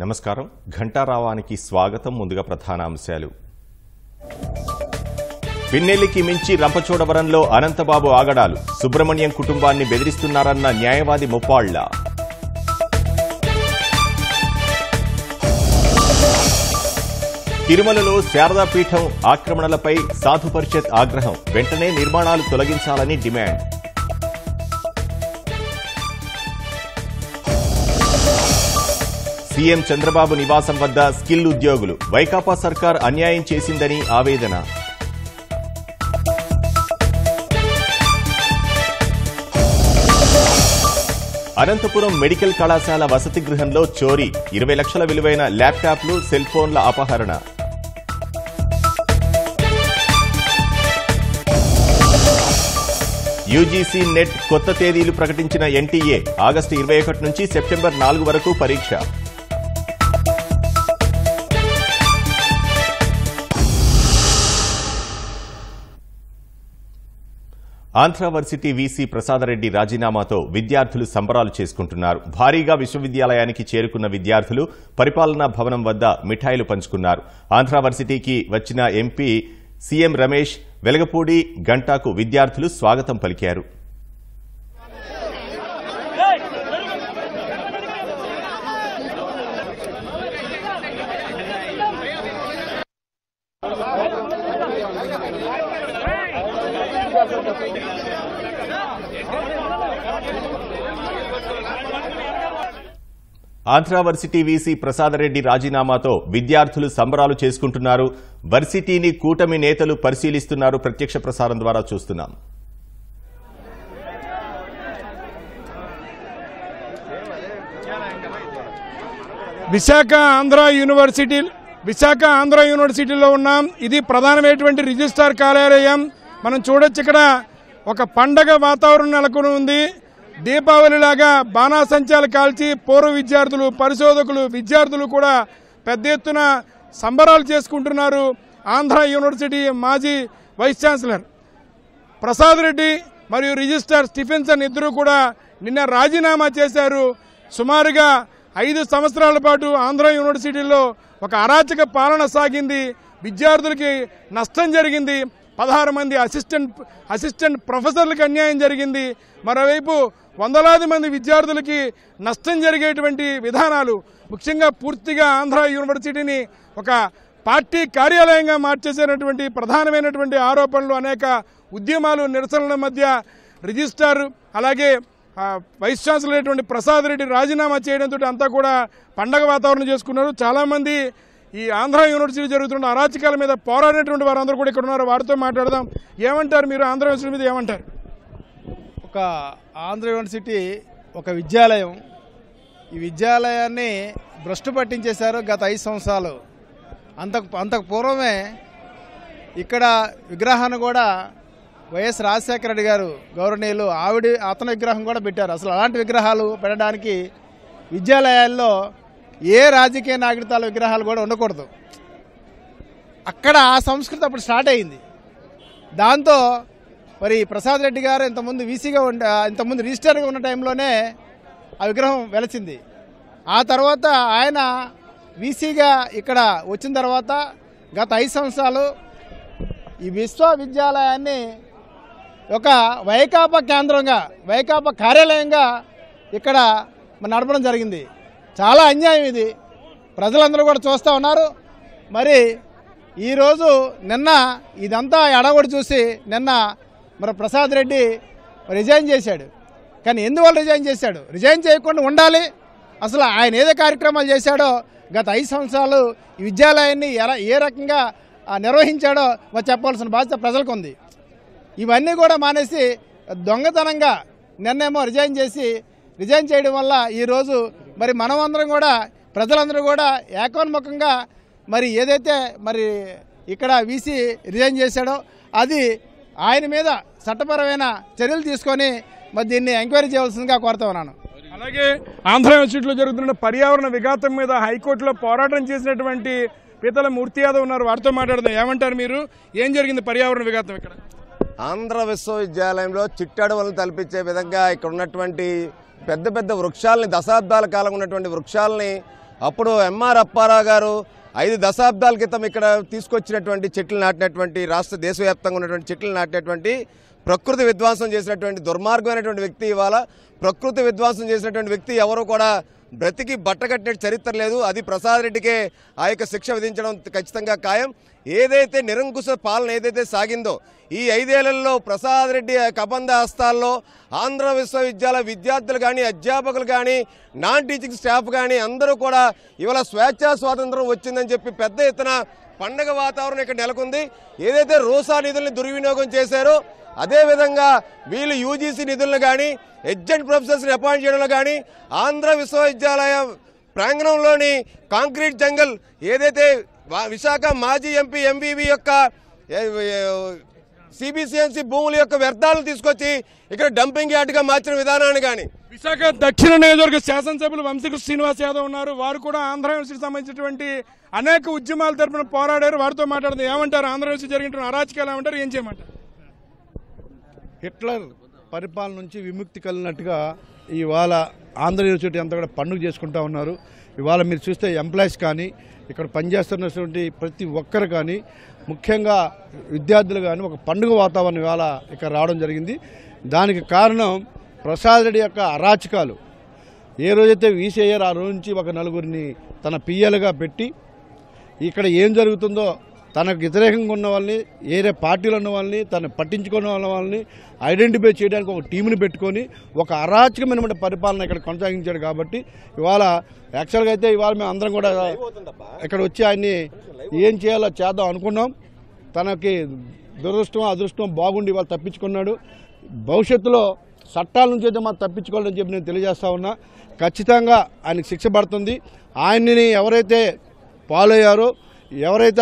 నమస్కారం. ఘంటారావానికి స్వాగతం. ముందుగా ప్రధానాంశాలు. పిన్నెల్లికి మించి రంపచోడవరంలో అనంతబాబు ఆగడాలు. సుబ్రహ్మణ్యం కుటుంబాన్ని బెదిరిస్తున్నారన్న న్యాయవాది ముప్పాళ్ల. తిరుమలలో శారదాపీఠం ఆక్రమణలపై సాధు పరిషత్ ఆగ్రహం. వెంటనే నిర్మాణాలు తొలగించాలని డిమాండ్. సీఎం చంద్రబాబు నివాసం వద్ద స్కిల్ ఉద్యోగులు. వైకాపా సర్కార్ అన్యాయం చేసిందని ఆవేదన. అనంతపురం మెడికల్ కళాశాల వసతి గృహంలో చోరీ. 20 లక్షల విలువైన ల్యాప్టాప్లు, సెల్ ఫోన్ల అపహరణ. యూజీసీ నెట్ కొత్త తేదీలు ప్రకటించిన ఎన్టీఏ. ఆగస్టు 21 నుంచి సెప్టెంబర్ 4 వరకు పరీక్ష. ఆంధ్ర వర్సిటీ వీసీ ప్రసాదరెడ్డి రాజీనామాతో విద్యార్థులు సంబరాలు చేసుకుంటున్నారు. భారీగా విశ్వవిద్యాలయానికి చేరుకున్న విద్యార్థులు పరిపాలనా భవనం వద్ద మిఠాయిలు పంచుకున్నారు. ఆంధ్ర వర్సిటీకి వచ్చిన ఎంపీ సీఎం రమేష్, వెలగపూడి గంటాకు విద్యార్థులు స్వాగతం పలికారు. ఆంధ్ర వర్సిటీ వీసీ ప్రసాదరెడ్డి రాజీనామాతో విద్యార్థులు సంబరాలు చేసుకుంటున్నారు. వర్సిటీని కూటమి నేతలు పరిశీలిస్తున్నారు. ప్రత్యక్ష ప్రసారం ద్వారా చూస్తున్నాం. విశాఖ ఆంధ్ర యూనివర్సిటీలో ఉన్నాం. ఇది ప్రధానమైనటువంటి రిజిస్ట్రార్ కార్యాలయం. మనం చూడొచ్చు, ఇక్కడ ఒక పండగ వాతావరణం నెలకొని ఉంది. దీపావళిలాగా బాణాసంచాలు కాల్చి పూర్వ విద్యార్థులు, పరిశోధకులు, విద్యార్థులు కూడా పెద్ద ఎత్తున సంబరాలు చేసుకుంటున్నారు. ఆంధ్ర యూనివర్సిటీ మాజీ వైస్ ఛాన్సలర్ ప్రసాద్ రెడ్డి మరియు రిజిస్ట్రార్ స్టీఫెన్సన్ ఇద్దరు కూడా నిన్న రాజీనామా చేశారు. సుమారుగా 5 సంవత్సరాల పాటు ఆంధ్ర యూనివర్సిటీలో ఒక అరాచక పాలన సాగింది. విద్యార్థులకి నష్టం జరిగింది. 16 మంది అసిస్టెంట్ ప్రొఫెసర్లకు అన్యాయం జరిగింది. మరోవైపు వందలాది మంది విద్యార్థులకి నష్టం జరిగేటువంటి విధానాలు, ముఖ్యంగా పూర్తిగా ఆంధ్ర యూనివర్సిటీని ఒక పార్టీ కార్యాలయంగా మార్చేసినటువంటి ప్రధానమైనటువంటి ఆరోపణలు, అనేక ఉద్యమాలు, నిరసనల మధ్య రిజిస్ట్రార్ అలాగే వైస్ ఛాన్సలర్ అయినటువంటి ప్రసాద్ రెడ్డి రాజీనామా చేయడంతో అంతా కూడా పండగ వాతావరణం చేసుకున్నారు. చాలామంది ఈ ఆంధ్ర యూనివర్సిటీ జరుగుతున్న అరాచకాల మీద పోరాడినటువంటి వారందరూ కూడా ఇక్కడ ఉన్నారు. వారితో మాట్లాడదాం. ఏమంటారు మీరు? ఆంధ్ర యూనివర్సిటీ మీద ఏమంటారు? ఒక ఆంధ్ర యూనివర్సిటీ ఒక విద్యాలయం. ఈ విద్యాలయాన్ని భ్రష్టు పట్టించేశారు గత 5 సంవత్సరాలు. అంతకు పూర్వమే ఇక్కడ విగ్రహాన్ని కూడా వైఎస్ రాజశేఖర రెడ్డి గారు గౌరవనీయులు అతని విగ్రహం కూడా పెట్టారు. అసలు అలాంటి విగ్రహాలు పెట్టడానికి విద్యాలయాల్లో ఏ రాజకీయ నాయకుల విగ్రహాలు కూడా ఉండకూడదు. అక్కడ ఆ సంస్కృతి అప్పుడు స్టార్ట్ అయింది. దాంతో మరి ప్రసాద్ రెడ్డి గారు ఇంతకుముందు వీసీగా ఇంతకుముందు రిజిస్టర్గా ఉన్న టైంలోనే ఆ విగ్రహం వెలసింది. ఆ తర్వాత ఆయన వీసీగా ఇక్కడ వచ్చిన తర్వాత గత 5 సంవత్సరాలు ఈ విశ్వవిద్యాలయాన్ని ఒక వైకాపా కేంద్రంగా, వైకాపా కార్యాలయంగా ఇక్కడ నడపడం జరిగింది. చాలా అన్యాయం ఇది. ప్రజలందరూ కూడా చూస్తూ ఉన్నారు. మరి ఈరోజు నిన్న ఇదంతా ఎడగొడి చూసి నిన్న మరి ప్రసాద్ రెడ్డి రిజైన్ చేశాడు. కానీ ఎందువల్ల రిజైన్ చేశాడు? రిజైన్ చేయకుండా ఉండాలి. అసలు ఆయన ఏదో కార్యక్రమాలు చేశాడో గత 5 సంవత్సరాలు ఈ విద్యాలయాన్ని ఏ రకంగా నిర్వహించాడో చెప్పాల్సిన బాధ్యత ప్రజలకు ఉంది. ఇవన్నీ కూడా మానేసి దొంగతనంగా నిన్నేమో రిజైన్ చేయడం వల్ల ఈరోజు మరి మనమందరం కూడా, ప్రజలందరూ కూడా ఏకోన్ముఖంగా మరి ఏదైతే మరి ఇక్కడ వీసీ రిజైన్ చేశాడో అది ఆయన మీద చట్టపరమైన చర్యలు తీసుకొని మరి దీన్ని ఎంక్వైరీ చేయవలసిందిగా కోరుతా ఉన్నాను. అలాగే ఆంధ్ర యూనివర్సిటీలో జరుగుతున్న పర్యావరణ విఘాతం మీద హైకోర్టులో పోరాటం చేసినటువంటి పీతల మూర్తి యాదవ్ ఉన్నారు. వారితో మాట్లాడదాం. ఏమంటారు మీరు? ఏం జరిగింది పర్యావరణ విఘాతం ఇక్కడ? ఆంధ్ర విశ్వవిద్యాలయంలో చిట్టడవులను తలపించే విధంగా ఇక్కడ ఉన్నటువంటి పెద్ద పెద్ద వృక్షాలని, దశాబ్దాల కాలం ఉన్నటువంటి వృక్షాలని అప్పుడు ఎంఆర్ అప్పారావు గారు 5 దశాబ్దాల క్రితం ఇక్కడ తీసుకొచ్చినటువంటి చెట్లు నాటినటువంటి దేశవ్యాప్తంగా ఉన్నటువంటి చెట్లు నాటినటువంటి ప్రకృతి విధ్వంసం చేసినటువంటి దుర్మార్గమైనటువంటి వ్యక్తి ఇవాళ ప్రకృతి విధ్వంసం చేసినటువంటి వ్యక్తి ఎవరు కూడా బ్రతికి బట్టకట్టిన చరిత్ర లేదు. అది ప్రసాద్ రెడ్డికే ఆ యొక్క శిక్ష విధించడం ఖచ్చితంగా ఖాయం. ఏదైతే నిరంకుశ పాలన ఏదైతే సాగిందో ఈ 5 ఏళ్లలో ప్రసాద్ రెడ్డి కబంధ హస్తాల్లో ఆంధ్ర విశ్వవిద్యాలయ విద్యార్థులు కానీ అధ్యాపకులు కానీ నాన్ టీచింగ్ స్టాఫ్ కానీ అందరూ కూడా ఇవాళ స్వేచ్ఛా స్వాతంత్రం వచ్చిందని చెప్పి పెద్ద ఎత్తున పండగ వాతావరణం ఇక్కడ నెలకొంది. ఏదైతే రూసా నిధుల్ని దుర్వినియోగం చేశారో అదేవిధంగా వీళ్ళు యూజీసీ నిధులను కానీ అడ్జంట్ ప్రొఫెసర్స్ని అపాయింట్ చేయడంలో కానీ ఆంధ్ర విశ్వవిద్యాలయ ప్రాంగణంలోని కాంక్రీట్ జంగల్ ఏదైతే విశాఖ మాజీ ఎంపీ ఎంవీవీ యొక్క సిబిసిఎన్సి భూముల యొక్క వ్యర్థాలను తీసుకొచ్చి ఇక్కడ డంపింగ్ యార్డ్గా మార్చిన విధానాన్ని కానీ విశాఖ దక్షిణ నియోజకవర్గ శాసనసభ్యులు వంశీకృష్ణ శ్రీనివాస్ యాదవ్ ఉన్నారు. వారు కూడా ఆంధ్ర యూనివర్సిటీకి సంబంధించినటువంటి అనేక ఉద్యమాల తరపున పోరాడారు. వారితో మాట్లాడుతూ ఏమంటారు, ఆంధ్ర యూనివర్సిటీ జరిగిన అరాచకాలు ఏమంటారు, ఏం చేయమంటారు? హిట్లర్ పరిపాలన నుంచి విముక్తి కలిగినట్టుగా ఇవాళ ఆంధ్ర యూనివర్సిటీ అంతా కూడా పండుగ చేసుకుంటా ఉన్నారు. ఇవాళ మీరు చూస్తే ఎంప్లాయీస్ కానీ ఇక్కడ పనిచేస్తున్నటువంటి ప్రతి ఒక్కరు కానీ ముఖ్యంగా విద్యార్థులు కానీ ఒక పండుగ వాతావరణం ఇవాళ ఇక్కడ రావడం జరిగింది. దానికి కారణం ప్రసాద్ రెడ్డి యొక్క అరాచకాలు. ఏ రోజైతే వీసీ అయ్యారో ఆ రోజు నుంచి ఒక నలుగురిని తన పిఎలుగా పెట్టి ఇక్కడ ఏం జరుగుతుందో తనకు వ్యతిరేకంగా ఉన్న వాళ్ళని ఏరే పార్టీలో ఉన్న వాళ్ళని తను పట్టించుకున్న వాళ్ళని ఐడెంటిఫై చేయడానికి ఒక టీంని పెట్టుకొని ఒక అరాచకమైన పరిపాలన ఇక్కడ కొనసాగించాడు. కాబట్టి ఇవాళ యాక్చువల్గా అయితే ఇవాళ మేము అందరం కూడా ఇక్కడ వచ్చి ఆయన్ని ఏం చేయాలో చేద్దాం అనుకున్నాం. తనకి దురదృష్టం అదృష్టం బాగుండి ఇవాళ తప్పించుకున్నాడు. భవిష్యత్తులో చట్టాల నుంచి అయితే మాకు తప్పించుకోవాలని చెప్పి నేను తెలియజేస్తా ఉన్నా. ఖచ్చితంగా ఆయనకు శిక్ష పడుతుంది. ఆయన్ని ఎవరైతే పాలయ్యారో ఎవరైతే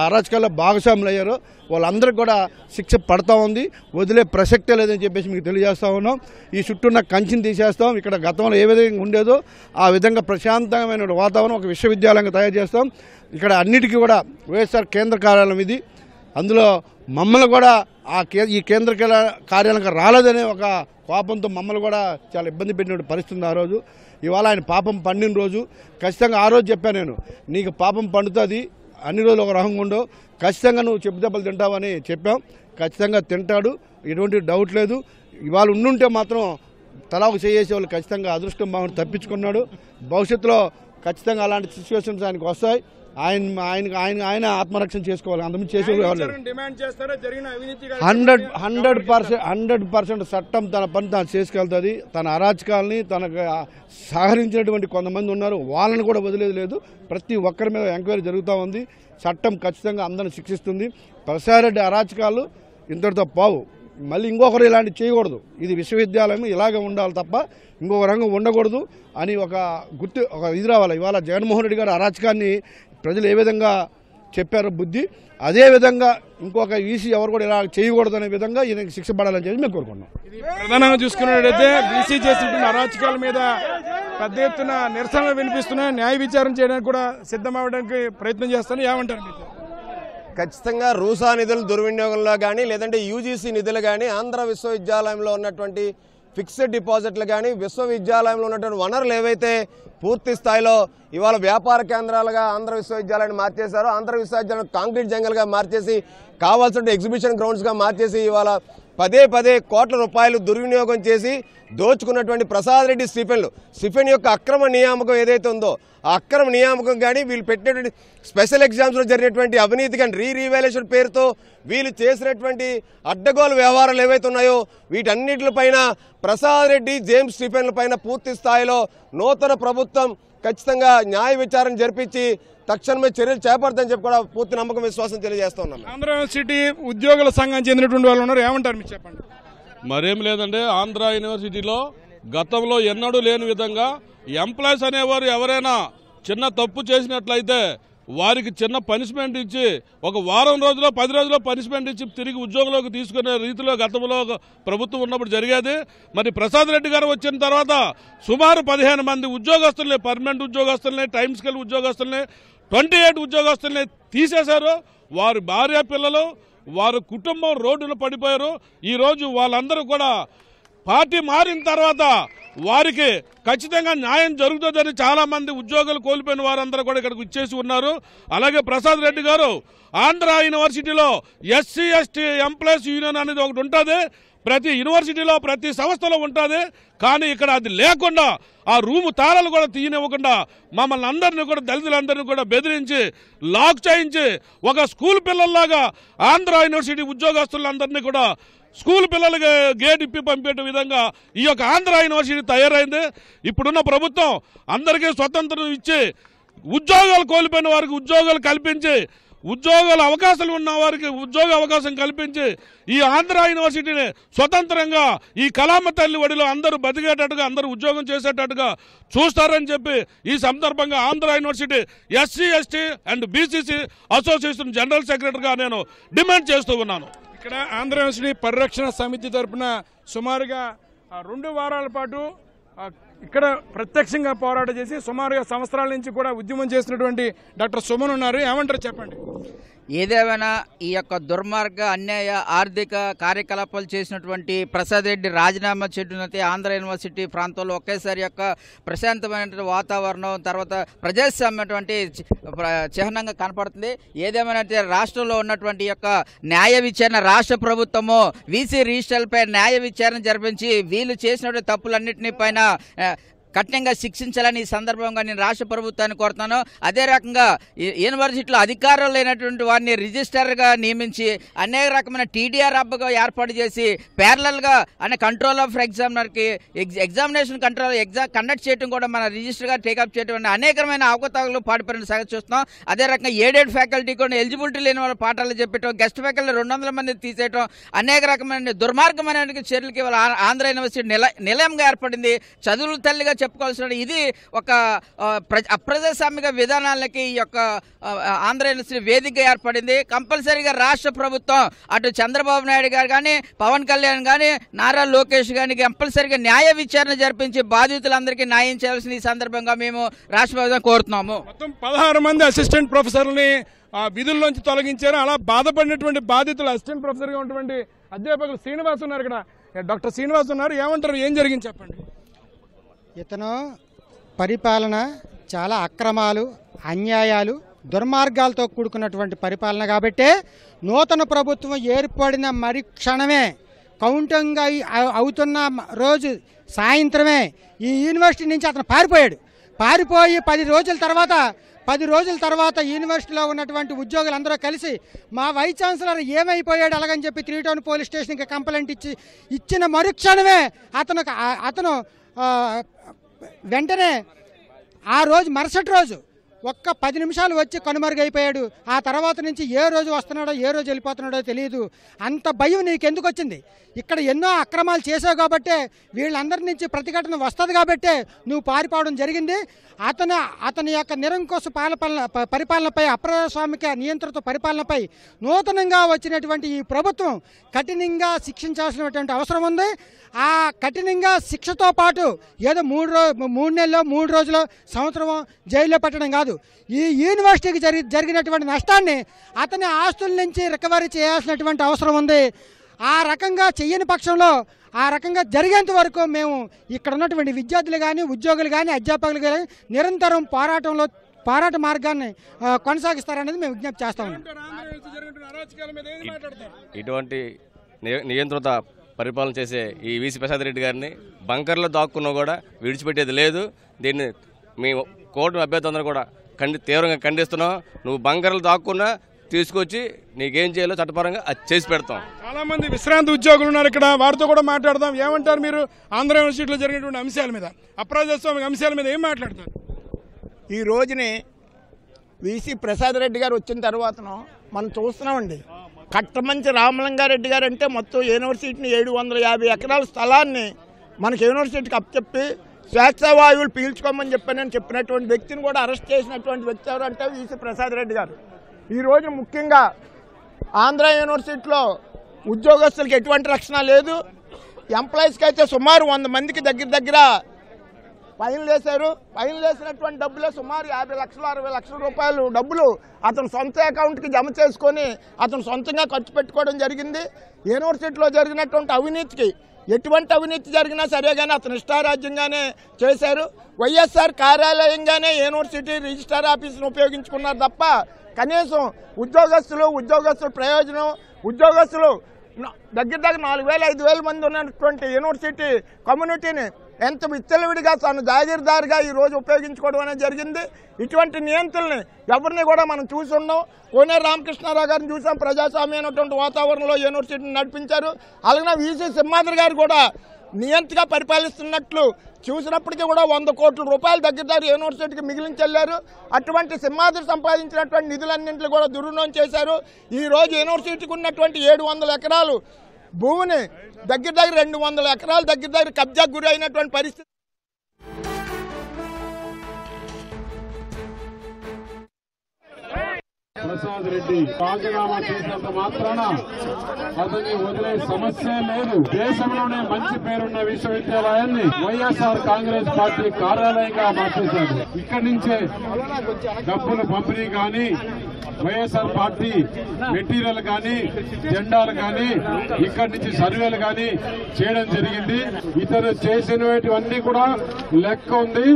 అరాచకాల్లో భాగస్వాములు అయ్యారో వాళ్ళందరికీ కూడా శిక్ష పడతా ఉంది. వదిలే ప్రసక్తే లేదని చెప్పేసి మీకు తెలియజేస్తా ఉన్నాం. ఈ చుట్టూన్న కంచిని తీసేస్తాం. ఇక్కడ గతంలో ఏ విధంగా ఉండేదో ఆ విధంగా ప్రశాంతమైన వాతావరణం ఒక విశ్వవిద్యాలయంగా తయారు చేస్తాం. ఇక్కడ అన్నిటికీ కూడా వైఎస్ఆర్ కేంద్ర కార్యాలయం ఇది. అందులో మమ్మల్ని కూడా ఈ కేంద్ర కార్యాలయంగా రాలేదనే ఒక కోపంతో మమ్మల్ని కూడా చాలా ఇబ్బంది పెట్టిన పరిస్థితి ఉంది ఆ రోజు. ఇవాళ ఆయన పాపం పండిన రోజు. ఖచ్చితంగా ఆ రోజు చెప్పాను నేను, నీకు పాపం పండుతుంది, అన్ని రోజులు ఒక రకంగా ఉండవు, ఖచ్చితంగా నువ్వు చెప్పు దెబ్బలు తింటావని చెప్పాం. ఖచ్చితంగా తింటాడు, ఎటువంటి డౌట్ లేదు. ఇవాళ ఉండుంటే మాత్రం తలా ఒక చేసే వాళ్ళు ఖచ్చితంగా అదృష్టం బాగుండి తప్పించుకున్నాడు. భవిష్యత్తులో ఖచ్చితంగా అలాంటి సిచ్యువేషన్స్ ఆయనకు వస్తాయి. ఆయన ఆత్మరక్షణ చేసుకోవాలి. అంతమంది చేసేవాళ్ళు 100% చట్టం తన పని తాను చేసుకెళ్తుంది. తన అరాచకాలని తనకు సహకరించినటువంటి కొంతమంది ఉన్నారు, వాళ్ళని కూడా వదిలేదు లేదు. ప్రతి ఒక్కరి మీద ఎంక్వైరీ జరుగుతూ ఉంది. చట్టం ఖచ్చితంగా అందరిని శిక్షిస్తుంది. ప్రసాద్ రెడ్డి అరాచకాలు ఇంతటితో పోవు. మళ్ళీ ఇంకొకరు ఇలాంటి చేయకూడదు. ఇది విశ్వవిద్యాలయం ఇలాగే ఉండాలి తప్ప ఇంకొక రంగం ఉండకూడదు అని ఒక ఇది రావాలి. ఇవాళ జగన్మోహన్ రెడ్డి గారు అరాచకాన్ని ప్రజలు ఏ విధంగా చెప్పారో బుద్ధి, అదే విధంగా ఇంకొక ఈసీ ఎవరు కూడా ఇలా చేయకూడదు అనే విధంగా ఈయనకి శిక్ష పడాలని చెప్పి మేము కోరుకున్నాం. ప్రధానంగా చూసుకున్నట్టయితే బీసీ చేసినటువంటి అరాచకాల మీద పెద్ద ఎత్తున నిరసనలు వినిపిస్తున్నాయి. న్యాయ విచారణ చేయడానికి కూడా సిద్ధమవడానికి ప్రయత్నం చేస్తాను. ఏమంటారు? ఖచ్చితంగా రూసా నిధుల దుర్వినియోగంలో కానీ లేదంటే యూజీసీ నిధులు కానీ ఆంధ్ర విశ్వవిద్యాలయంలో ఉన్నటువంటి ఫిక్స్డ్ డిపాజిట్లు కానీ విశ్వవిద్యాలయంలో ఉన్నటువంటి వనరులు ఏవైతే పూర్తి స్థాయిలో ఇవాళ వ్యాపార కేంద్రాలుగా ఆంధ్ర విశ్వవిద్యాలయాన్ని మార్చేశారో, ఆంధ్ర విశ్వవిద్యాలయం కాంక్రీట్ జంగల్గా మార్చేసి కావాల్సిన ఎగ్జిబిషన్ గ్రౌండ్స్గా మార్చేసి ఇవాళ పదే కోట్ల రూపాయలు దుర్వినియోగం చేసి దోచుకున్నటువంటి ప్రసాద్ రెడ్డి స్టిఫెన్ యొక్క అక్రమ నియామకం ఏదైతే ఉందో ఆ అక్రమ నియామకం కానీ వీళ్ళు పెట్టినటువంటి స్పెషల్ ఎగ్జామ్స్లో జరిగినటువంటి అవినీతి కానీ రీవాల్యుయేషన్ పేరుతో వీళ్ళు చేసినటువంటి అడ్డగోలు వ్యవహారాలు ఏవైతే ఉన్నాయో వీటన్నిటిపైన ప్రసాద్ రెడ్డి జేమ్స్ స్టిఫెన్ల పైన పూర్తి స్థాయిలో నూతన ప్రభుత్వం ఖచ్చితంగా న్యాయ విచారణ జరిపించి తక్షణమే చర్యలు చేపడతామని చెప్పి కూడా పూర్తి నమ్మకం విశ్వాసం తెలియజేస్తా ఉన్నాం. ఆంధ్ర యూనివర్సిటీ ఉద్యోగుల సంఘానికి చెందినటువంటి వాళ్ళు ఉన్నారు, ఏమంటారు మీరు చెప్పండి? మరేం లేదండి, ఆంధ్ర యూనివర్సిటీలో గతంలో ఎన్నడూ లేని విధంగా ఎంప్లాయీస్ అనేవారు ఎవరైనా చిన్న తప్పు చేసినట్లయితే వారికి చిన్న పనిష్మెంట్ ఇచ్చి ఒక వారం రోజుల్లో 10 రోజుల్లో పనిష్మెంట్ ఇచ్చి తిరిగి ఉద్యోగంలోకి తీసుకునే రీతిలో గతంలో ప్రభుత్వం ఉన్నప్పుడు జరిగేది. మరి ప్రసాద్ రెడ్డి గారు వచ్చిన తర్వాత సుమారు 15 మంది ఉద్యోగస్తుల్ని, పర్మనెంట్ ఉద్యోగస్తుల్ని, టైమ్ స్కేల్ ఉద్యోగస్తుల్ని, 28 ఉద్యోగస్తుల్ని తీసేశారు. వారి భార్య పిల్లలు వారి కుటుంబం రోడ్డున పడిపోయారు. ఈరోజు వాళ్ళందరూ కూడా పార్టీ మారిన తర్వాత వారికి ఖచ్చితంగా న్యాయం జరుగుతుందని చాలా మంది ఉద్యోగాలు కోల్పోయిన వారందరూ కూడా ఇక్కడికి ఇచ్చేసి ఉన్నారు. అలాగే ప్రసాద్ రెడ్డి గారు ఆంధ్ర యూనివర్సిటీలో ఎస్సీ ఎస్టీ ఎంప్లాయీస్ యూనియన్ అనేది ఒకటి ఉంటుంది, ప్రతి యూనివర్సిటీలో ప్రతి సంస్థలో ఉంటుంది. కానీ ఇక్కడ అది లేకుండా ఆ రూము తాళాలు కూడా తీయనివ్వకుండా మమ్మల్ని అందరినీ కూడా దళితులందరినీ కూడా బెదిరించి లాక్ చేయించి ఒక స్కూల్ పిల్లల్లాగా ఆంధ్ర యూనివర్సిటీ ఉద్యోగస్తులందరినీ కూడా స్కూల్ పిల్లలకి గేట్ ఇప్పి పంపే విధంగా ఈ యొక్క ఆంధ్ర యూనివర్సిటీ తయారైంది. ఇప్పుడున్న ప్రభుత్వం అందరికీ స్వతంత్రం ఇచ్చి ఉద్యోగాలు కోల్పోయిన వారికి ఉద్యోగాలు కల్పించి ఉద్యోగాల అవకాశాలు ఉన్న వారికి ఉద్యోగ అవకాశం కల్పించి ఈ ఆంధ్ర యూనివర్సిటీని స్వతంత్రంగా ఈ కళామ తల్లి ఒడిలో అందరూ బతికేటట్టుగా అందరూ ఉద్యోగం చేసేటట్టుగా చూస్తారని చెప్పి ఈ సందర్భంగా Andhra university SC ST and BCC association general సెక్రటరీగా నేను డిమాండ్ చేస్తూ ఉన్నాను. ఇక్కడ ఆంధ్ర యూనివర్సిటీ పరిరక్షణ సమితి తరఫున సుమారుగా 2 వారాల పాటు ఇక్కడ ప్రత్యక్షంగా పోరాటం చేసి సుమారుగా సంవత్సరాల నుంచి కూడా ఉద్యమం చేసినటువంటి డాక్టర్ సుమన్ ఉన్నారు. ఏమంటారు చెప్పండి. ఏదేమైనా ఈ యొక్క దుర్మార్గ అన్యాయ ఆర్థిక కార్యకలాపాలు చేసినటువంటి ప్రసాద్ రెడ్డి రాజీనామా చేయడంతో ఆంధ్ర యూనివర్సిటీ ప్రాంతంలో ఒకేసారి యొక్క ప్రశాంతమైన వాతావరణం తర్వాత ప్రజాస్వామ్యటువంటి చిహ్నంగా కనపడుతుంది. ఏదేమైనా రాష్ట్రంలో ఉన్నటువంటి యొక్క న్యాయ విచారణ రాష్ట్ర ప్రభుత్వము వీసీ రిజిస్టర్లపై న్యాయ విచారణ జరిపించి వీళ్ళు చేసినటువంటి తప్పులన్నింటినీ పైన కఠినంగా శిక్షించాలని ఈ సందర్భంగా నేను రాష్ట్ర ప్రభుత్వాన్ని కోరుతాను. అదే రకంగా యూనివర్సిటీలో అధికారులు లేనటువంటి వారిని రిజిస్టర్గా నియమించి అనేక రకమైన టీడీఆర్ హబ్గా ఏర్పాటు చేసి ప్యారలల్గా అనే కంట్రోల్ ఆఫ్ ఎగ్జామినర్కి ఎగ్జామినేషన్ కండక్ట్ చేయడం కూడా మన రిజిస్టర్గా టేకప్ చేయడం అనేకమైన అవకతవకలు పాటుపడిన సంగతి చూస్తున్నాం. అదే రకంగా ఎయిడెడ్ ఫ్యాకల్టీ కూడా ఎలిజిబిలిటీ లేని వాళ్ళ పాఠాలు చెప్పడం, గెస్ట్ ఫ్యాకల్టీ 200 మంది తీసేయడం, అనేక రకమైన దుర్మార్గమైన చర్యలకి ఆంధ్ర యూనివర్సిటీ నిలయంగా ఏర్పడింది. చదువుల తల్లిగా చెప్పుకోవాల్సిన ఇది ఒక అప్రజాస్వామిక విధానాలకి ఈ యొక్క ఆంధ్ర యూనివర్సిటీ వేదికగా ఏర్పడింది. కంపల్సరీగా రాష్ట్ర ప్రభుత్వం అటు చంద్రబాబు నాయుడు గారు కానీ పవన్ కళ్యాణ్ కానీ నారా లోకేష్ కానీ కంపల్సరీగా న్యాయ విచారణ జరిపించి బాధితులందరికీ న్యాయం చేయాల్సిన ఈ సందర్భంగా మేము రాష్ట్ర ప్రభుత్వం కోరుతున్నాము. మొత్తం 16 మంది అసిస్టెంట్ ప్రొఫెసర్లని విధుల్లోంచి తొలగించారు. అలా బాధపడినటువంటి బాధితులు అసిస్టెంట్ ప్రొఫెసర్గా ఉన్నటువంటి అధ్యాపకులు శ్రీనివాస్ ఉన్నారు. ఇక్కడ డాక్టర్ శ్రీనివాస్ ఉన్నారు. ఏమంటారు, ఏం జరిగింది చెప్పండి. ఇతను పరిపాలన చాలా అక్రమాలు, అన్యాయాలు, దుర్మార్గాలతో కూడుకున్నటువంటి పరిపాలన కాబట్టే నూతన ప్రభుత్వం ఏర్పడిన మరి క్షణమే కౌంటింగ్ అవుతున్న రోజు సాయంత్రమే ఈ యూనివర్సిటీ నుంచి అతను పారిపోయి 10 రోజుల తర్వాత యూనివర్సిటీలో ఉన్నటువంటి ఉద్యోగులందరూ కలిసి మా వైస్ ఛాన్సలర్ ఏమైపోయాడు అలాగని చెప్పి 3 టౌన్ పోలీస్ స్టేషన్కి కంప్లైంట్ ఇచ్చిన మరుక్షణమే అతను వెంటనే ఆ రోజు మరుసటి రోజు ఒక్క 10 నిమిషాలు వచ్చి కనుమరుగైపోయాడు. ఆ తర్వాత నుంచి ఏ రోజు వస్తున్నాడో ఏ రోజు వెళ్ళిపోతున్నాడో తెలియదు. అంత భయం నీకెందుకు వచ్చింది? ఇక్కడ ఎన్నో అక్రమాలు చేసావు కాబట్టే వీళ్ళందరి నుంచి ప్రతిఘటన వస్తుంది కాబట్టే నువ్వు పారిపోవడం జరిగింది. అతని యొక్క నిరంకుశ పరిపాలనపై అప్రజాస్వామిక నియంత్రిత పరిపాలనపై నూతనంగా వచ్చినటువంటి ఈ ప్రభుత్వం కఠినంగా శిక్షించాల్సినటువంటి అవసరం ఉంది. ఆ కఠినంగా శిక్షతో పాటు ఏదో 3 నెలలు 3 రోజులు సంవత్సరం జైల్లో పెట్టడం కాదు, ఈ యూనివర్సిటీకి జరిగినటువంటి నష్టాన్ని అతని ఆస్తుల నుంచి రికవరీ చేయాల్సినటువంటి అవసరం ఉంది. ఆ రకంగా చెయ్యని పక్షంలో ఆ రకంగా జరిగేంత వరకు మేము ఇక్కడ ఉన్నటువంటి విద్యార్థులు కానీ ఉద్యోగులు కానీ అధ్యాపకులు కానీ నిరంతరం పోరాట మార్గాన్ని కొనసాగిస్తారనేది మేము విజ్ఞప్తి చేస్తా ఉన్నాం. ఇటువంటి నియంత్రిత పరిపాలన చేసే ఈ వీసీ ప్రసాద్ రెడ్డి గారిని బంకర్లో దాక్కున్నా కూడా విడిచిపెట్టేది లేదు. దీన్ని మేము కోర్టు అభ్యర్థులందరూ కూడా తీవ్రంగా ఖండిస్తున్నాం. నువ్వు బంకర్లు దాక్కున్నా తీసుకొచ్చి నీకేం చేయాలో చట్టపరంగా అది చేసి పెడతాం. చాలా మంది విశ్రాంతి ఉద్యోగులు ఉన్నారు ఇక్కడ, వారితో కూడా మాట్లాడదాం. ఏమంటారు మీరు ఆంధ్ర యూనివర్సిటీలో జరిగినటువంటి అంశాల మీద, అప్రజాస్వామిక అంశాల మీద ఏం మాట్లాడతారు? ఈ రోజుని వీసీ ప్రసాద్ రెడ్డి గారు వచ్చిన తర్వాతను మనం చూస్తున్నామండి. కట్టమంచి రామలింగారెడ్డి గారు అంటే మొత్తం యూనివర్సిటీని 750 ఎకరాల స్థలాన్ని మనకి యూనివర్సిటీకి అప్పచెప్పి స్వేచ్ఛావాయువులు పీల్చుకోమని నేను చెప్పినటువంటి వ్యక్తిని కూడా అరెస్ట్ చేసినటువంటి వ్యక్తి ఎవరు అంటే వీసీ ప్రసాద్ రెడ్డి గారు. ఈరోజు ముఖ్యంగా ఆంధ్ర యూనివర్సిటీలో ఉద్యోగస్తులకి ఎటువంటి రక్షణ లేదు. ఎంప్లాయీస్కి అయితే సుమారు 100 మందికి దగ్గర ఫైన్లు వేశారు. ఫైన్లు వేసినటువంటి డబ్బులే సుమారు 50 లక్షలు 60 లక్షల రూపాయలు డబ్బులు అతను సొంత అకౌంట్కి జమ చేసుకొని అతను సొంతంగా ఖర్చు పెట్టుకోవడం జరిగింది. యూనివర్సిటీలో జరిగినటువంటి అవినీతికి ఎటువంటి అవినీతి జరిగినా సరే కానీ అతను ఇష్టారాజ్యంగానే చేశారు. వైఎస్ఆర్ కార్యాలయంగానే యూనివర్సిటీ రిజిస్ట్రార్ ఆఫీసును ఉపయోగించుకున్నారు తప్ప కనీసం ఉద్యోగస్తుల ప్రయోజనం ఉద్యోగస్తులు దగ్గర 4,000-5,000 మంది ఉన్నటువంటి యూనివర్సిటీ కమ్యూనిటీని ఎంత విచ్చలవిడిగా తను జాగీర్దారుగా ఈరోజు ఉపయోగించుకోవడం అనేది జరిగింది. ఇటువంటి నియంత్రణని ఎవరిని కూడా మనం చూసి ఉన్నాం. కోనేరు రామకృష్ణారావు గారిని చూసాం, ప్రజాస్వామ్యమైనటువంటి వాతావరణంలో యూనివర్సిటీని నడిపించారు. అలాగే వీసీ సింహాద్రి గారు కూడా నియంతగా పరిపాలిస్తున్నట్లు చూసినప్పటికీ కూడా 100 కోట్ల రూపాయలు దగ్గర యూనివర్సిటీకి మిగిలించెళ్లారు. అటువంటి సింహాద్రి సంపాదించినటువంటి నిధులన్నింటినీ కూడా దుర్వినియోగం చేశారు. ఈ రోజు యూనివర్సిటీకి ఉన్నటువంటి 700 ఎకరాలు భూమిని దగ్గర 200 ఎకరాలు దగ్గర కబ్జాకు గురి అయినటువంటి పరిస్థితి. ప్రసాద్ రెడ్డి రాజీనామా చేసినంత మాత్రాన అతన్ని వదిలే సమస్య లేదు. దేశంలోనే మంచి పేరున్న విశ్వవిద్యాలయాన్ని వైఎస్ఆర్ కాంగ్రెస్ పార్టీ కార్యాలయంగా మార్చేశారు. ఇక్కడి నుంచే డబ్బుల పంపిణీ కానీ వైఎస్ఆర్ పార్టీ మెటీరియల్ కానీ జెండాలు కానీ ఇక్కడి నుంచి సర్వేలు కానీ చేయడం జరిగింది. ఇతను చేసినవన్నీ కూడా లెక్క ఉంది.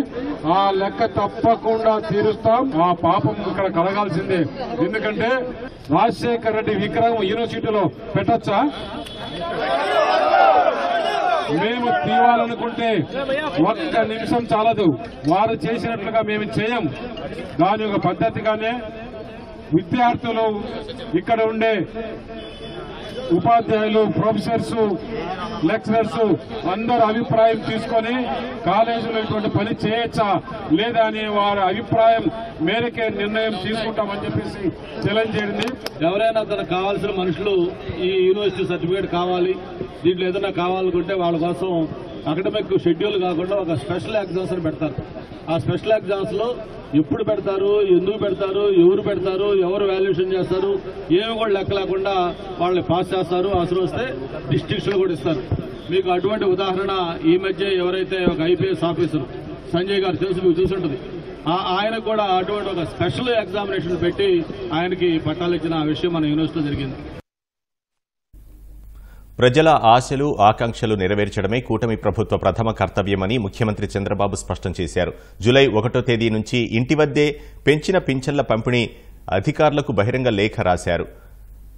ఆ లెక్క తప్పకుండా తీరుస్తాం. ఆ పాపం ఇక్కడ కలగాల్సిందే. ఎందుకంటే రాజశేఖర్ రెడ్డి విగ్రహం యూనివర్సిటీలో పెట్టొచ్చా? మేము తీవాలనుకుంటే 1 నిమిషం చాలదు. వారు చేసినట్లుగా మేము చేయం. దాని ఒక పద్ధతిగానే విద్యార్థులు ఇక్కడ ఉండే ఉపాధ్యాయులు ప్రొఫెసర్స్ లెక్చరర్స్ అందరూ అభిప్రాయం తీసుకొని కాలేజీలో ఇటువంటి పని చేయొచ్చా లేదా అనే వారి అభిప్రాయం మేరకే నిర్ణయం తీసుకుంటామని చెప్పేసి తెలియజేయండి. ఎవరైనా తనకు కావాల్సిన మనుషులు ఈ యూనివర్సిటీ సర్టిఫికేట్ కావాలి, దీంట్లో ఏదైనా కావాలనుకుంటే వాళ్ళ కోసం అకాడమిక్ షెడ్యూల్ కాకుండా ఒక స్పెషల్ ఎగ్జామ్స్ అని పెడతారు. ఆ స్పెషల్ ఎగ్జామ్స్ లో ఎప్పుడు పెడతారు, ఎందుకు పెడతారు, ఎవరు పెడతారు, ఎవరు వాల్యుయేషన్ చేస్తారు, ఏమి కూడా లెక్క లేకుండా వాళ్ళని పాస్ చేస్తారు. అవసరం వస్తే డిస్ట్రిక్ట్స్ కూడా ఇస్తారు. మీకు అటువంటి ఉదాహరణ ఈ మధ్య ఎవరైతే ఒక ఐపీఎస్ ఆఫీసర్ సంజయ్ గారు తెలుసు, మీకు చూసుంటుంది. ఆయనకు కూడా అటువంటి ఒక స్పెషల్ ఎగ్జామినేషన్ పెట్టి ఆయనకి పట్టాలు ఇచ్చిన విషయం మన యూనివర్సిటీలో జరిగింది. ప్రజల ఆశలు ఆకాంక్షలు నెరవేర్చడమే కూటమి ప్రభుత్వ ప్రథమ కర్తవ్యమని ముఖ్యమంత్రి చంద్రబాబు స్పష్టం చేశారు. జూలై 1వ తేదీ నుంచి ఇంటి వద్దే పెంచిన పింఛన్ల పంపిణీ అధికారులకు బహిరంగ లేఖ రాశారు.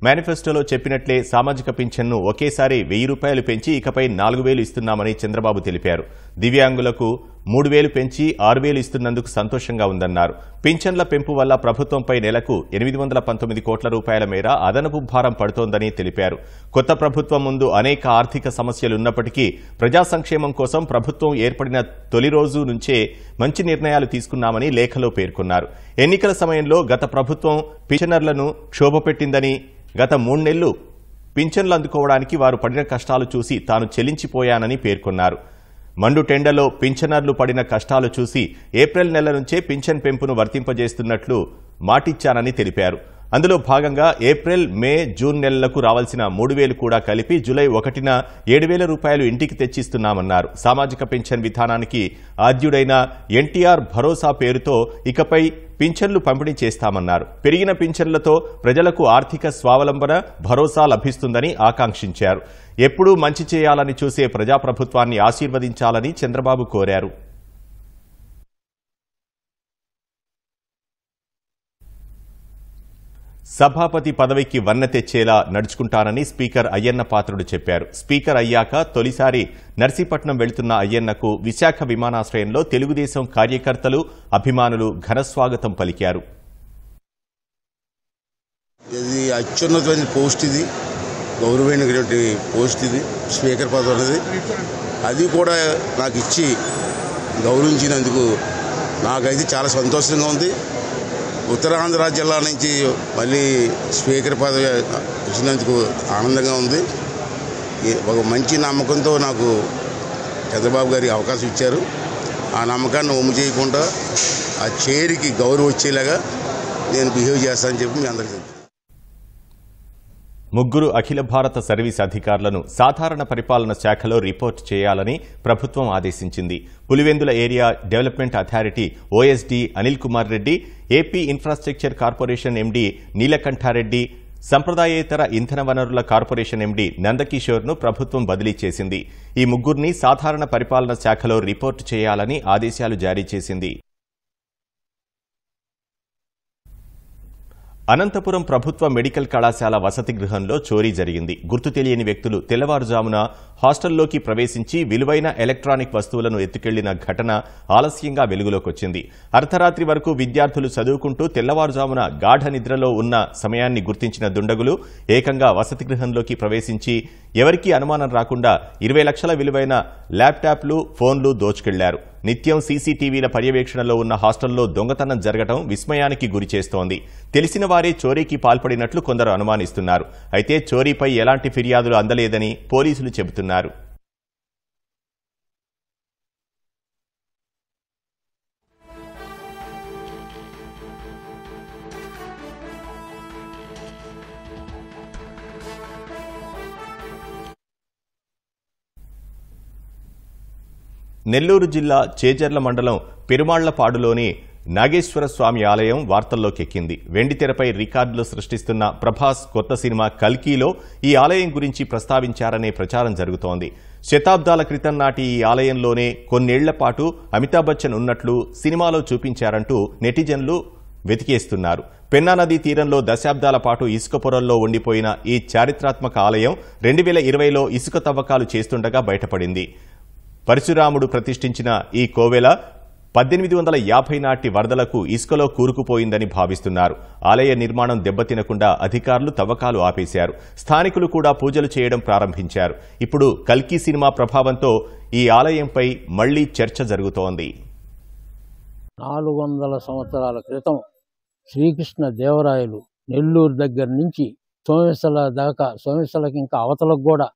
మేనిఫెస్టోలో చెప్పినట్లే సామాజిక పింఛన్ను ఒకేసారి 1,000 రూపాయలు పెంచి ఇకపై 4,000 ఇస్తున్నామని చంద్రబాబు తెలిపారు. దివ్యాంగులకు 3,000 పెంచి 6,000 ఇస్తున్నందుకు సంతోషంగా ఉందన్నారు. పింఛన్ల పెంపు వల్ల ప్రభుత్వంపై నెలకు 819 కోట్ల రూపాయల మేర అదనపు భారం పడుతోందని తెలిపారు. కొత్త ప్రభుత్వం ముందు అనేక ఆర్థిక సమస్యలున్నప్పటికీ ప్రజా సంక్షేమం కోసం ప్రభుత్వం ఏర్పడిన తొలి రోజు నుంచే మంచి నిర్ణయాలు తీసుకున్నామని లేఖలో పేర్కొన్నారు. ఎన్నికల సమయంలో గత ప్రభుత్వం పింఛనర్లను క్షోభపెట్టిందని, గత 3 నెలలు పింఛన్లు అందుకోవడానికి వారు పడిన కష్టాలు చూసి తాను చెల్లించిపోయానని పేర్కొన్నారు. మండు టెండలో పింఛనర్లు పడిన కష్టాలు చూసి ఏప్రిల్ నెల నుంచే పింఛన్ పెంపును వర్తింపజేస్తున్నట్లు మాటిచ్చానని తెలిపారు. అందులో భాగంగా ఏప్రిల్, మే, జూన్ నెలలకు రావాల్సిన 3,000 కూడా కలిపి జూలై 1న 7,000 రూపాయలు ఇంటికి తెచ్చిస్తున్నామన్నారు. సామాజిక పింఛన్ విధానానికి ఆద్యుడైన ఎన్టీఆర్ భరోసా పేరుతో ఇకపై పింఛన్లు పంపిణీ చేస్తామన్నారు. పెరిగిన పింఛన్లతో ప్రజలకు ఆర్థిక స్వావలంబన, భరోసా లభిస్తుందని ఆకాంక్షించారు. ఎప్పుడూ మంచి చేయాలని చూసే ప్రజాప్రభుత్వాన్ని ఆశీర్వదించాలని చంద్రబాబు కోరారు. సభాపతి పదవికి వన్నె తెచ్చేలా నడుచుకుంటానని స్పీకర్ అయ్యన్న పాత్రుడు చెప్పారు. స్పీకర్ అయ్యాక తొలిసారి నర్సీపట్నం వెళ్తున్న అయ్యన్నకు విశాఖ విమానాశ్రయంలో తెలుగుదేశం కార్యకర్తలు, అభిమానులు ఘనస్వాగతం పలికారు. ఇది అత్యున్నతమైన పోస్ట్, ఇది గౌరవమైనటువంటి పోస్ట్, ఇది స్పీకర్ పదవి అనేది. అది కూడా నాకు ఇచ్చి గౌరవించినందుకు నాకైతే చాలా సంతోషంగా ఉంది. ఉత్తరాంధ్ర జిల్లా నుంచి మళ్ళీ స్పీకర్ పదవి ఇచ్చినందుకు ఆనందంగా ఉంది. ఒక మంచి నమ్మకంతో నాకు చంద్రబాబు గారి అవకాశం ఇచ్చారు. ఆ నమ్మకాన్ని ఒమ్ము చేయకుండా ఆ చైర్కి గౌరవం వచ్చేలాగా నేను బిహేవ్ చేస్తానని చెప్పి మీ అందరికీ. 3 అఖిల భారత సర్వీస్ అధికారులను సాధారణ పరిపాలన శాఖలో రిపోర్ట్ చేయాలని ప్రభుత్వం ఆదేశించింది. Pulivendula area development authority OSD Anil Kumar Reddy, AP infrastructure corporation MD Neelakanta Reddy, సంప్రదాయేతర ఇంధన వనరుల కార్పొరేషన్ ఎండీ నందకిషోర్ను ప్రభుత్వం బదిలీ చేసింది. ఈ ముగ్గురిని సాధారణ పరిపాలన శాఖలో రిపోర్టు చేయాలని ఆదేశాలు జారీ చేసింది. అనంతపురం ప్రభుత్వ మెడికల్ కళాశాల వసతి గృహంలో చోరీ జరిగింది. గుర్తు తెలియని వ్యక్తులు తెల్లవారుజామున హాస్టల్లోకి ప్రవేశించి విలువైన ఎలక్ట్రానిక్ వస్తువులను ఎత్తుకెళ్లిన ఘటన ఆలస్యంగా వెలుగులోకొచ్చింది. అర్ధరాత్రి వరకు విద్యార్థులు చదువుకుంటూ తెల్లవారుజామున గాఢ నిద్రలో ఉన్న సమయాన్ని గుర్తించిన దుండగులు ఏకంగా వసతి గృహంలోకి ప్రవేశించి ఎవరికీ అనుమానం రాకుండా 20 లక్షల విలువైన ల్యాప్టాప్లు, ఫోన్లు దోచుకెళ్లారు. నిత్యం సీసీటీవీల పర్యవేక్షణలో ఉన్న హాస్టల్లో దొంగతనం జరగడం విస్మయానికి గురిచేస్తోంది. తెలిసిన వారే చోరీకి పాల్పడినట్లు కొందరు అనుమానిస్తున్నారు. అయితే చోరీపై ఎలాంటి ఫిర్యాదులు అందలేదని పోలీసులు చెబుతున్నారు. నెల్లూరు జిల్లా చేజర్ల మండలం పెరుమాళ్లపాడులోని నాగేశ్వర స్వామి ఆలయం వార్తల్లోకెక్కింది. వెండితెరపై రికార్డులు సృష్టిస్తున్న ప్రభాస్ కొత్త సినిమా కల్కీలో ఈ ఆలయం గురించి ప్రస్తావించారనే ప్రచారం జరుగుతోంది. శతాబ్దాల క్రితం నాటి ఈ ఆలయంలోనే కొన్నేళ్ల పాటు అమితాబ్ బచ్చన్ ఉన్నట్లు సినిమాలో చూపించారంటూ నెటిజన్లు వెతికేస్తున్నారు. పెన్నా నదీ తీరంలో దశాబ్దాల పాటు ఇసుక పొరల్లో ఉండిపోయిన ఈ చారిత్రాత్మక ఆలయం 2020లో ఇసుక తవ్వకాలు చేస్తుండగా బయటపడింది. పరశురాముడు ప్రతిష్ఠించిన ఈ కోవెల 1850 నాటి వరదలకు ఇసుకలో కూరుకుపోయిందని భావిస్తున్నారు. ఆలయ నిర్మాణం దెబ్బతినకుండా అధికారులు తవ్వకాలు ఆపేశారు. స్థానికులు కూడా పూజలు చేయడం ప్రారంభించారు. ఇప్పుడు కల్కి సినిమా ప్రభావంతో ఈ ఆలయంపై మళ్లీ చర్చ జరుగుతోంది. 400 సంవత్సరాల క్రితం శ్రీకృష్ణ దేవరాయలు నెల్లూరు దగ్గర నుంచి సోమేశ్వర దాకా, సోమేశ్వరకి ఇంకా అవతలకు కూడా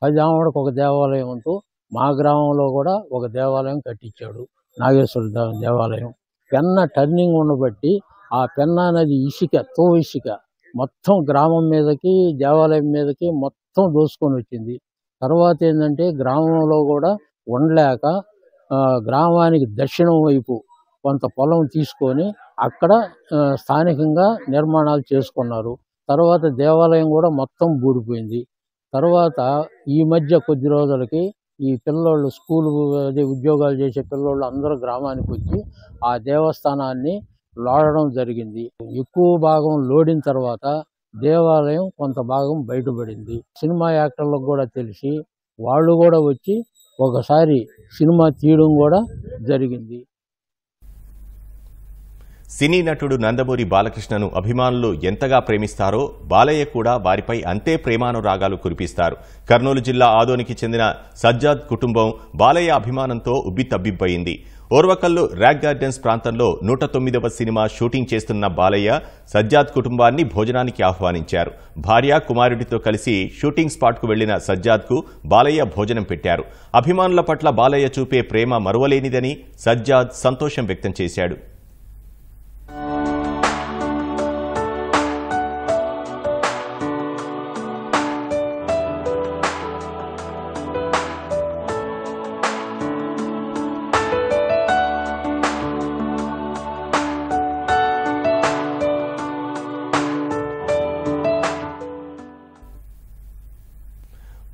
10 ఆమడకు ఒక దేవాలయం ఉంటూ మా గ్రామంలో కూడా ఒక దేవాలయం కట్టించాడు, నాగేశ్వర దేవాలయం. పెన్నా టర్నింగ్ ఉండబట్టి ఆ పెన్నా నది ఇసుక మొత్తం గ్రామం మీదకి, దేవాలయం మీదకి మొత్తం దోసుకొని వచ్చింది. తర్వాత ఏంటంటే గ్రామంలో కూడా ఉండలేక గ్రామానికి దక్షిణం వైపు కొంత పొలం తీసుకొని అక్కడ స్థానికంగా నిర్మాణాలు చేసుకున్నారు. తర్వాత దేవాలయం కూడా మొత్తం బూడిపోయింది. తర్వాత ఈ మధ్య కొద్ది రోజులకి ఈ పిల్లోళ్ళు స్కూల్ ఉద్యోగాలు చేసే పిల్లోళ్ళు అందరూ గ్రామానికి వచ్చి ఆ దేవస్థానాన్ని లోడడం జరిగింది. ఎక్కువ భాగం లోడిన తర్వాత దేవాలయం కొంత భాగం బయటపడింది. సినిమా యాక్టర్లకు కూడా తెలిసి వాళ్ళు కూడా వచ్చి ఒకసారి సినిమా తీయడం కూడా జరిగింది. సినీ నటుడు నందమూరి బాలకృష్ణను అభిమానులు ఎంతగా ప్రేమిస్తారో బాలయ్య కూడా వారిపై అంతే ప్రేమానురాగాలు కురిపిస్తారు. కర్నూలు జిల్లా ఆదోనికి చెందిన సజ్జాద్ కుటుంబం బాలయ్య అభిమానంతో ఉబ్బితబ్బిబ్బయింది. ఓర్వకల్లు ర్యాక్ గార్డెన్స్ ప్రాంతంలో 109వ సినిమా షూటింగ్ చేస్తున్న బాలయ్య సజ్జాద్ కుటుంబాన్ని భోజనానికి ఆహ్వానించారు. భార్య, కుమారుడితో కలిసి షూటింగ్ స్పాట్కు వెళ్లిన సజ్జాద్కు బాలయ్య భోజనం పెట్టారు. అభిమానుల పట్ల బాలయ్య చూపే ప్రేమ మరువలేనిదని సజ్జాద్ సంతోషం వ్యక్తం చేశాడు.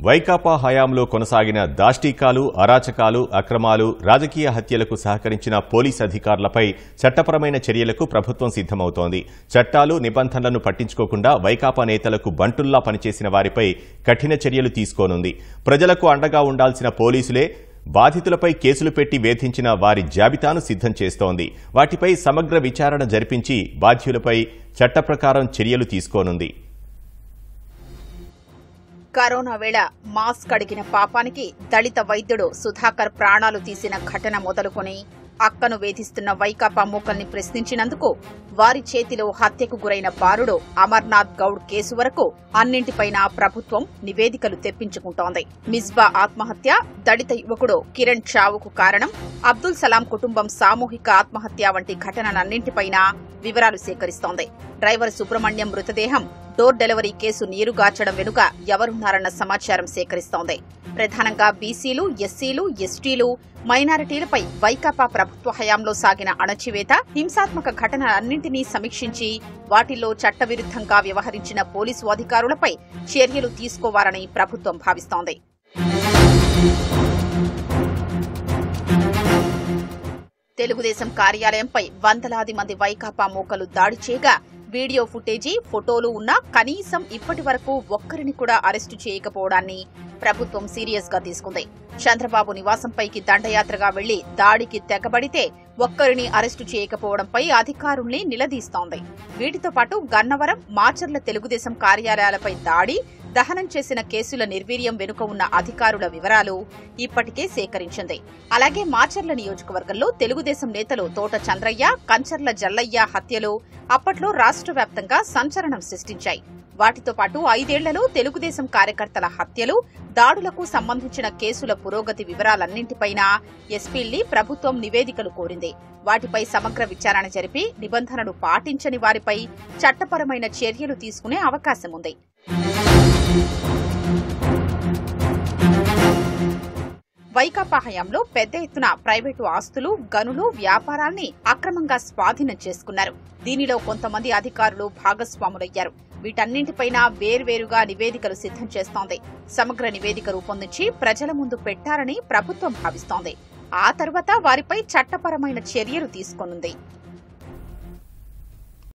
వైకాపా హయాంలో కొనసాగిన దాష్టీకాలు, అరాచకాలు, అక్రమాలు, రాజకీయ హత్యలకు సహకరించిన పోలీస్ అధికారులపై చట్టపరమైన చర్యలకు ప్రభుత్వం సిద్దమవుతోంది. చట్టాలు, నిబంధనలను పట్టించుకోకుండా వైకాపా నేతలకు బంటుల్లా పనిచేసిన వారిపై కఠిన చర్యలు తీసుకోనుంది. ప్రజలకు అండగా ఉండాల్సిన పోలీసులే బాధితులపై కేసులు పెట్టి వేధించిన వారి జాబితాను సిద్దం చేస్తోంది. వాటిపై సమగ్ర విచారణ జరిపించి బాధ్యులపై చట్ట ప్రకారం చర్యలు తీసుకోనుంది. కరోనా వేళ మాస్క్ అడిగిన పాపానికి దళిత వైద్యుడు సుధాకర్ ప్రాణాలు తీసిన ఘటన మొదలుకొని అక్కను వేధిస్తున్న వైకాపా మూకల్ని ప్రశ్నించినందుకు వారి చేతిలో హత్యకు గురైన బారుడు అమర్నాథ్ గౌడ్ కేసు వరకు అన్నింటిపైనా ప్రభుత్వం నివేదికలు తెప్పించుకుంటోంది. మిస్బా ఆత్మహత్య, దళిత యువకుడు కిరణ్ చావుకు కారణం, అబ్దుల్ సలాం కుటుంబం సామూహిక ఆత్మహత్య వంటి ఘటనలన్నింటిపైనా వివరాలు సేకరిస్తోంది. డ్రైవర్ సుబ్రహ్మణ్యం మృతదేహం డోర్ డెలివరీ కేసు నీరుగార్చడం వెనుక ఎవరున్నారన్న సమాచారం సేకరిస్తోంది. ప్రధానంగా బీసీలు, ఎస్సీలు, ఎస్టీలు, మైనారిటీలపై వైకాపా ప్రభుత్వ హయాంలో సాగిన అణచివేత, హింసాత్మక ఘటనలన్నింటినీ సమీక్షించి వాటిల్లో చట్టవిరుద్ధంగా వ్యవహరించిన పోలీసు అధికారులపై చర్యలు తీసుకోవాలని ప్రభుత్వం భావిస్తోంది. తెలుగుదేశం కార్యాలయంపై వందలాది మంది వైకాపా మూకలు దాడి చేయగా వీడియో ఫుటేజీ, ఫోటోలు ఉన్నా కనీసం ఇప్పటి వరకు ఒక్కరిని కూడా అరెస్టు చేయకపోవడాన్ని ప్రభుత్వం సీరియస్ గా తీసుకుంది. చంద్రబాబు నివాసంపైకి దండయాత్రగా వెళ్లి దాడికి తెగబడితే ఒక్కరిని అరెస్టు చేయకపోవడంపై అధికారుల్ని నిలదీస్తోంది. వీటితో పాటు గన్నవరం, మాచర్ల తెలుగుదేశం కార్యాలయాలపై దాడి, దహనం చేసిన కేసుల నిర్వీర్యం వెనుక ఉన్న అధికారుల వివరాలు ఇప్పటికే సేకరించింది. అలాగే మాచర్ల నియోజకవర్గంలో తెలుగుదేశం నేతలు తోట చంద్రయ్య, కంచర్ల జల్లయ్య హత్యలు అప్పట్లో రాష్ట్ర వ్యాప్తంగా సంచలనం సృష్టించాయి. వాటితో పాటు 5 ఏళ్లలో తెలుగుదేశం కార్యకర్తల హత్యలు, దాడులకు సంబంధించిన కేసుల పురోగతి వివరాలన్నింటిపైనా ఎస్పీల్ని ప్రభుత్వం నివేదికలు కోరింది. వాటిపై సమగ్ర విచారణ జరిపి నిబంధనలు పాటించని వారిపై చట్టపరమైన చర్యలు తీసుకునే అవకాశం ఉంది. వైకాపా హయాంలో పెద్ద ఎత్తున ప్రైవేటు ఆస్తులు, గనులు, వ్యాపారాల్ని అక్రమంగా స్వాధీనం చేసుకున్నారు. దీనిలో కొంతమంది అధికారులు భాగస్వాములయ్యారు. వీటన్నింటిపైనా వేర్వేరుగా నివేదికలు సిద్ధం చేస్తోంది. సమగ్ర నివేదిక రూపొందించి ప్రజల ముందు పెట్టారని ప్రభుత్వం భావిస్తోంది. ఆ తర్వాత వారిపై చట్టపరమైన చర్యలు తీసుకోనుంది.